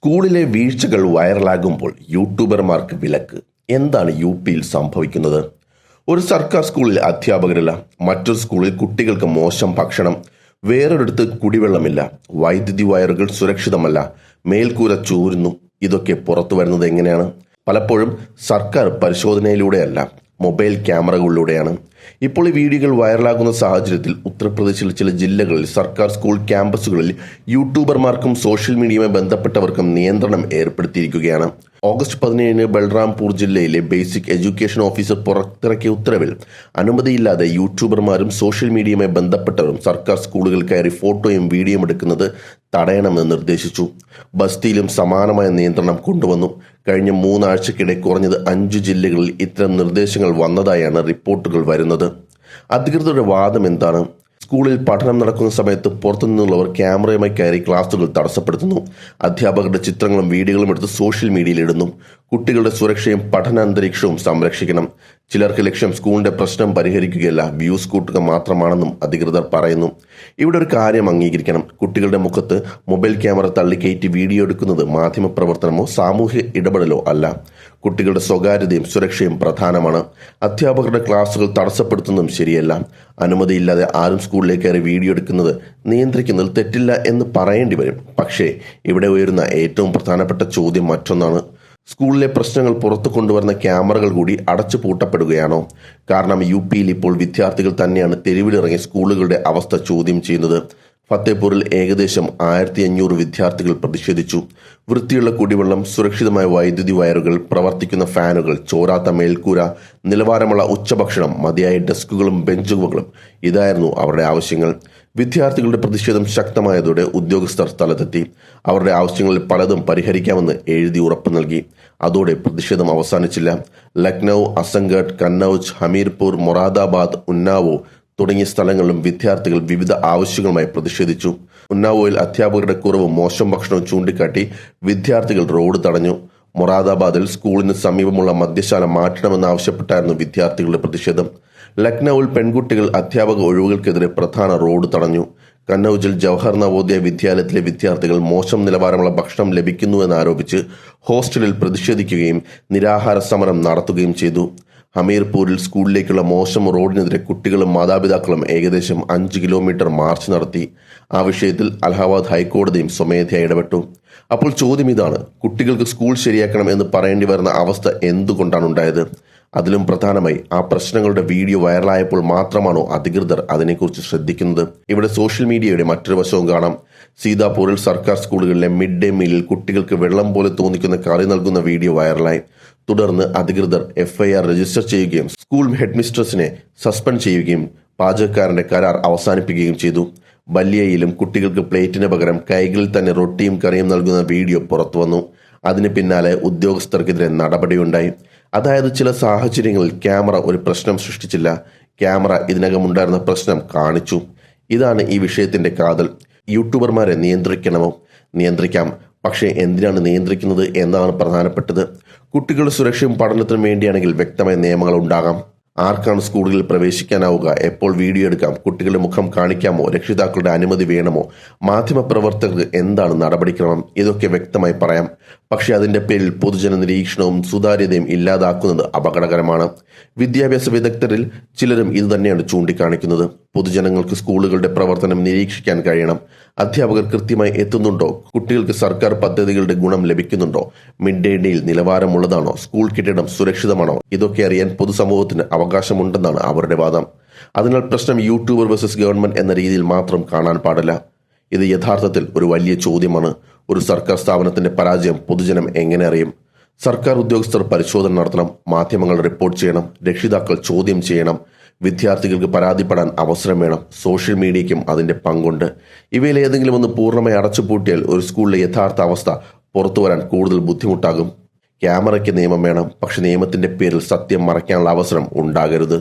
സ്കൂളിലെ വീഴ്ചകൾ വൈറലാകുമ്പോൾ യൂട്യൂബർമാർക്ക് വിലക്ക്. എന്താണ് യു.പിയിൽ സംഭവിക്കുന്നത്? ഒരു സർക്കാർ സ്കൂളിൽ അധ്യാപകരില്ല, മറ്റൊരു സ്കൂളിൽ കുട്ടികൾക്ക് മോശം ഭക്ഷണം, വേറൊരിടത്ത് കുടിവെള്ളമില്ല, വൈദ്യുതി വയറുകൾ സുരക്ഷിതമല്ല, മേൽക്കൂര ചോരുന്നു. ഇതൊക്കെ പുറത്തു വരുന്നത് എങ്ങനെയാണ്? പലപ്പോഴും സർക്കാർ പരിശോധനയിലൂടെയല്ല, മൊബൈൽ ക്യാമറകളിലൂടെയാണ്. ഇപ്പോൾ ഈ വീഡിയോകൾ വൈറലാകുന്ന സാഹചര്യത്തിൽ ഉത്തർപ്രദേശിലെ ചില ജില്ലകളിൽ സർക്കാർ സ്കൂൾ ക്യാമ്പസുകളിൽ യൂട്യൂബർമാർക്കും സോഷ്യൽ മീഡിയയുമായി ബന്ധപ്പെട്ടവർക്കും നിയന്ത്രണം ഏർപ്പെടുത്തിയിരിക്കുകയാണ്. ഓഗസ്റ്റ് 17 ബൽറാംപൂർ ജില്ലയിലെ ബേസിക് എഡ്യൂക്കേഷൻ ഓഫീസർ പുറത്തിറക്കിയ ഉത്തരവിൽ അനുമതിയില്ലാതെ യൂട്യൂബർമാരും സോഷ്യൽ മീഡിയയുമായി ബന്ധപ്പെട്ടവരും സർക്കാർ സ്കൂളുകൾ കയറി ഫോട്ടോയും വീഡിയോയും എടുക്കുന്നത് തടയണമെന്ന് നിർദ്ദേശിച്ചു. ബസ്തിയിലും സമാനമായ നിയന്ത്രണം കൊണ്ടുവന്നു. കഴിഞ്ഞ 3 ആഴ്ചക്കിടെ കുറഞ്ഞത് 5 ജില്ലകളിൽ ഇത്തരം നിർദ്ദേശങ്ങൾ വന്നതായാണ് റിപ്പോർട്ടുകൾ വരുന്നത്. അധികൃതരുടെ വാദം എന്താണ്? സ്കൂളിൽ പഠനം നടക്കുന്ന സമയത്ത് പുറത്തുനിന്നുള്ളവർ ക്യാമറയുമായി കയറി ക്ലാസുകൾ തടസ്സപ്പെടുത്തുന്നു. അധ്യാപകരുടെ ചിത്രങ്ങളും വീഡിയോകളും എടുത്ത് സോഷ്യൽ മീഡിയയിൽ ഇടുന്നു. കുട്ടികളുടെ സുരക്ഷയും പഠനാന്തരീക്ഷവും സംരക്ഷിക്കണം. ചിലർക്ക് ലക്ഷ്യം സ്കൂളിന്റെ പ്രശ്നം പരിഹരിക്കുകയല്ല, വ്യൂസ് കൂട്ടുക മാത്രമാണെന്നും അധികൃതർ പറയുന്നു. ഇവിടെ ഒരു കാര്യം അംഗീകരിക്കണം. കുട്ടികളുടെ മുഖത്ത് മൊബൈൽ ക്യാമറ തള്ളിക്കയറ്റി വീഡിയോ എടുക്കുന്നത് മാധ്യമപ്രവർത്തനമോ സാമൂഹ്യ ഇടപെടലോ അല്ല. കുട്ടികളുടെ സ്വകാര്യതയും സുരക്ഷയും പ്രധാനമാണ്. അധ്യാപകരുടെ ക്ലാസുകൾ തടസ്സപ്പെടുത്തുന്നതും ശരിയല്ല. അനുമതിയില്ലാതെ ആരും സ്കൂളിലേക്ക് കയറി വീഡിയോ എടുക്കുന്നത് നിയന്ത്രിക്കുന്നതിൽ തെറ്റില്ല എന്ന് പറയേണ്ടി വരും. പക്ഷേ ഇവിടെ ഉയരുന്ന ഏറ്റവും പ്രധാനപ്പെട്ട ചോദ്യം മറ്റൊന്നാണ്. സ്കൂളിലെ പ്രശ്നങ്ങൾ പുറത്തു കൊണ്ടുവരുന്ന ക്യാമറകൾ കൂടി അടച്ചു പൂട്ടപ്പെടുകയാണോ? കാരണം യു.പിയിൽ ഇപ്പോൾ വിദ്യാർത്ഥികൾ തന്നെയാണ് തെരുവിലിറങ്ങി സ്കൂളുകളുടെ അവസ്ഥ ചോദ്യം ചെയ്യുന്നത്. ഫത്തേപൂരിൽ ഏകദേശം 1500 വിദ്യാർത്ഥികൾ പ്രതിഷേധിച്ചു. വൃത്തിയുള്ള കുടിവെള്ളം, സുരക്ഷിതമായ വൈദ്യുതി വയറുകൾ, പ്രവർത്തിക്കുന്ന ഫാനുകൾ, ചോരാത്ത മേൽക്കൂര, നിലവാരമുള്ള ഉച്ചഭക്ഷണം, മതിയായ ഡെസ്കുകളും ബെഞ്ചുകളും ഇതായിരുന്നു അവരുടെ ആവശ്യങ്ങൾ. വിദ്യാർത്ഥികളുടെ പ്രതിഷേധം ശക്തമായതോടെ ഉദ്യോഗസ്ഥർ സ്ഥലത്തെത്തി. അവരുടെ ആവശ്യങ്ങളിൽ പലതും പരിഹരിക്കാമെന്ന് എഴുതി ഉറപ്പ് നൽകി. അതോടെ പ്രതിഷേധം അവസാനിച്ചില്ല. ലക്നൌ, അസംഗഡ്, കന്നൌജ്, ഹമീർപൂർ, മൊറാദാബാദ്, ഉന്നാവോ തുടങ്ങിയ സ്ഥലങ്ങളിലും വിദ്യാർത്ഥികൾ വിവിധ ആവശ്യങ്ങളുമായി പ്രതിഷേധിച്ചു. ഉന്നാവോയിൽ അധ്യാപകരുടെ കുറവും മോശം ഭക്ഷണവും ചൂണ്ടിക്കാട്ടി വിദ്യാർത്ഥികൾ റോഡ് തടഞ്ഞു. മൊറാദാബാദിൽ സ്കൂളിന് സമീപമുള്ള മദ്യശാല മാറ്റണമെന്നാവശ്യപ്പെട്ടായിരുന്നു വിദ്യാർത്ഥികളുടെ പ്രതിഷേധം. ലക്നൌവിൽ പെൺകുട്ടികൾ അധ്യാപക ഒഴിവുകൾക്കെതിരെ പ്രധാന റോഡ് തടഞ്ഞു. കന്നൌജിൽ ജവഹർ നവോദയ വിദ്യാലയത്തിലെ വിദ്യാർത്ഥികൾ മോശം നിലവാരമുള്ള ഭക്ഷണം ലഭിക്കുന്നുവെന്നാരോപിച്ച് ഹോസ്റ്റലിൽ പ്രതിഷേധിക്കുകയും നിരാഹാര സമരം നടത്തുകയും ചെയ്തു. ഹമീർപൂരിൽ സ്കൂളിലേക്കുള്ള മോശം റോഡിനെതിരെ കുട്ടികളും മാതാപിതാക്കളും ഏകദേശം 5 കിലോമീറ്റർ മാർച്ച് നടത്തി. ആ വിഷയത്തിൽ അലഹാബാദ് ഹൈക്കോടതിയും സ്വമേധയാ ഇടപെട്ടു. അപ്പോൾ ചോദ്യം ഇതാണ്: കുട്ടികൾക്ക് സ്കൂൾ ശരിയാക്കണം എന്ന് പറയേണ്ടി വരുന്ന അവസ്ഥ എന്തുകൊണ്ടാണ് ഉണ്ടായത്? അതിലും പ്രധാനമായി ആ പ്രശ്നങ്ങളുടെ വീഡിയോ വൈറലായപ്പോൾ മാത്രമാണോ അധികൃതർ അതിനെക്കുറിച്ച് ശ്രദ്ധിക്കുന്നത്? ഇവിടെ സോഷ്യൽ മീഡിയയുടെ മറ്റൊരു വശവും കാണാം. സീതാപൂരിൽ സർക്കാർ സ്കൂളുകളിലെ മിഡ് ഡേ മീലിൽ കുട്ടികൾക്ക് വെള്ളം പോലെ തോന്നിക്കുന്ന കറി നൽകുന്ന വീഡിയോ വൈറലായി. തുടർന്ന് അധികൃതർ FIR രജിസ്റ്റർ ചെയ്യുകയും സ്കൂൾ ഹെഡ്മിസ്ട്രസിനെ സസ്പെൻഡ് ചെയ്യുകയും പാചകക്കാരന്റെ കരാർ അവസാനിപ്പിക്കുകയും ചെയ്തു. ബല്യയിലും കുട്ടികൾക്ക് പ്ലേറ്റിന് പകരം കൈകളിൽ തന്നെ റൊട്ടിയും കറിയും നൽകുന്ന വീഡിയോ പുറത്തു വന്നു. അതിന് പിന്നാലെ ഉദ്യോഗസ്ഥർക്കെതിരെ നടപടിയുണ്ടായി. അതായത് ചില സാഹചര്യങ്ങളിൽ ക്യാമറ ഒരു പ്രശ്നം സൃഷ്ടിച്ചില്ല, ക്യാമറ ഇതിനകം ഉണ്ടായിരുന്ന പ്രശ്നം കാണിച്ചു. ഇതാണ് ഈ വിഷയത്തിന്റെ കാതൽ. യൂട്യൂബർമാരെ നിയന്ത്രിക്കണമോ? നിയന്ത്രിക്കാം. പക്ഷേ എന്തിനാണ് നിയന്ത്രിക്കുന്നത് എന്നാണ് പ്രധാനപ്പെട്ടത്. കുട്ടികളുടെ സുരക്ഷയും പഠനത്തിനും വേണ്ടിയാണെങ്കിൽ വ്യക്തമായ നിയമങ്ങൾ ഉണ്ടാകാം. ആർക്കാണ് സ്കൂളുകളിൽ പ്രവേശിക്കാനാവുക? എപ്പോൾ വീഡിയോ എടുക്കാം? കുട്ടികളുടെ മുഖം കാണിക്കാമോ? രക്ഷിതാക്കളുടെ അനുമതി വേണമോ? മാധ്യമപ്രവർത്തകർക്ക് എന്താണ് നടപടിക്രമം? ഇതൊക്കെ വ്യക്തമായി പറയാം. പക്ഷേ അതിന്റെ പേരിൽ പൊതുജന നിരീക്ഷണവും സുതാര്യതയും ഇല്ലാതാക്കുന്നത് അപകടകരമാണ്. വിദ്യാഭ്യാസ വിദഗ്ധരിൽ ചിലരും ഇത് തന്നെയാണ് ചൂണ്ടിക്കാണിക്കുന്നത്. പൊതുജനങ്ങൾക്ക് സ്കൂളുകളുടെ പ്രവർത്തനം നിരീക്ഷിക്കാൻ കഴിയണം. അധ്യാപകർ കൃത്യമായി എത്തുന്നുണ്ടോ? കുട്ടികൾക്ക് സർക്കാർ പദ്ധതികളുടെ ഗുണം ലഭിക്കുന്നുണ്ടോ? മിഡ് ഡേ മീൽ നിലവാരമുള്ളതാണോ? സ്കൂൾ കെട്ടിടം സുരക്ഷിതമാണോ? ഇതൊക്കെ അറിയാൻ പൊതുസമൂഹത്തിന് അവകാശമുണ്ടെന്നാണ് അവരുടെ വാദം. അതിനാൽ പ്രശ്നം യൂട്യൂബർ വേഴ്സസ് ഗവൺമെന്റ് എന്ന രീതിയിൽ മാത്രം കാണാൻ പാടില്ല. ഇത് യഥാർത്ഥത്തിൽ ഒരു വലിയ ചോദ്യമാണ്. ഒരു സർക്കാർ സ്ഥാപനത്തിന്റെ പരാജയം പൊതുജനം എങ്ങനെ അറിയും? സർക്കാർ ഉദ്യോഗസ്ഥർ പരിശോധന നടത്തണം, മാധ്യമങ്ങൾ റിപ്പോർട്ട് ചെയ്യണം, രക്ഷിതാക്കൾ ചോദ്യം ചെയ്യണം, വിദ്യാർത്ഥികൾക്ക് പരാതിപ്പെടാൻ അവസരം വേണം. സോഷ്യൽ മീഡിയയ്ക്കും അതിന്റെ പങ്കുണ്ട്. ഇവയിൽ ഏതെങ്കിലും ഒന്ന് പൂർണ്ണമായി അടച്ചുപൂട്ടിയാൽ ഒരു സ്കൂളിലെ യഥാർത്ഥ അവസ്ഥ പുറത്തുവരാൻ കൂടുതൽ ബുദ്ധിമുട്ടാകും. ക്യാമറയ്ക്ക് നിയമം വേണം, പക്ഷെ നിയമത്തിന്റെ പേരിൽ സത്യം മറയ്ക്കാനുള്ള അവസരം ഉണ്ടാകരുത്.